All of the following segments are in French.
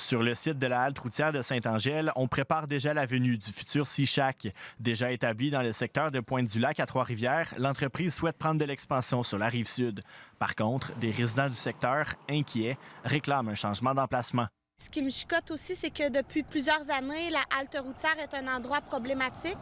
Sur le site de la halte routière de Saint-Angèle, on prépare déjà la venue du futur Sea Shack. Déjà établi dans le secteur de Pointe-du-Lac à Trois-Rivières, l'entreprise souhaite prendre de l'expansion sur la rive sud. Par contre, des résidents du secteur, inquiets, réclament un changement d'emplacement. Ce qui me chicote aussi, c'est que depuis plusieurs années, la halte routière est un endroit problématique.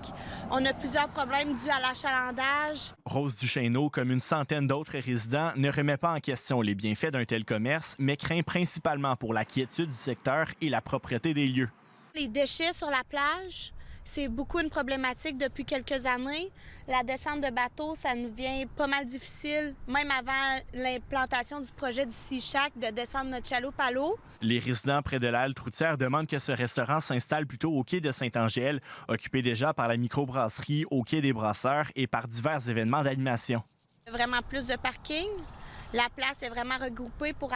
On a plusieurs problèmes dus à l'achalandage. Rose Duchesneau, comme une centaine d'autres résidents, ne remet pas en question les bienfaits d'un tel commerce, mais craint principalement pour la quiétude du secteur et la propreté des lieux. Les déchets sur la plage, c'est beaucoup une problématique depuis quelques années. La descente de bateaux, ça nous vient pas mal difficile, même avant l'implantation du projet du Sea Shack, de descendre notre chaloupe à l'eau. Les résidents près de la halte routière demandent que ce restaurant s'installe plutôt au quai de Saint-Angèle, occupé déjà par la microbrasserie, au quai des Brasseurs et par divers événements d'animation. Vraiment plus de parking. La place est vraiment regroupée pour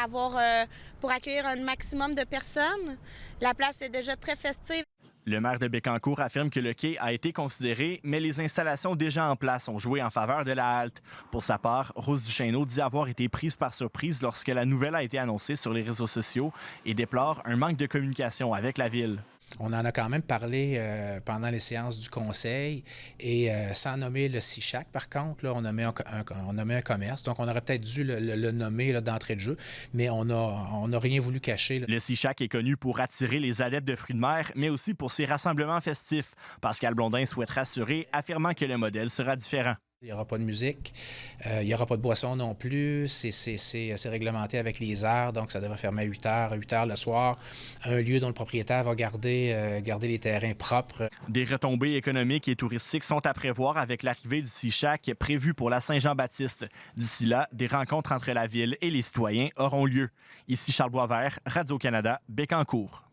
accueillir un maximum de personnes. La place est déjà très festive. Le maire de Bécancour affirme que le quai a été considéré, mais les installations déjà en place ont joué en faveur de la halte. Pour sa part, Rose Duchesneau dit avoir été prise par surprise lorsque la nouvelle a été annoncée sur les réseaux sociaux et déplore un manque de communication avec la ville. On en a quand même parlé pendant les séances du conseil et sans nommer le Sea Shack, par contre, là, on nommait un commerce. Donc, on aurait peut-être dû le nommer là, d'entrée de jeu, mais on n'a rien voulu cacher. Là. Le Sea Shack est connu pour attirer les adeptes de fruits de mer, mais aussi pour ses rassemblements festifs. Pascal Blondin souhaite rassurer, affirmant que le modèle sera différent. Il n'y aura pas de musique, il n'y aura pas de boisson non plus, c'est réglementé avec les heures, donc ça devrait fermer à 8 heures le soir. Un lieu dont le propriétaire va garder les terrains propres. Des retombées économiques et touristiques sont à prévoir avec l'arrivée du Sea Shack prévu pour la Saint-Jean-Baptiste. D'ici là, des rencontres entre la ville et les citoyens auront lieu. Ici Charles Boisvert, Radio-Canada, Bécancour.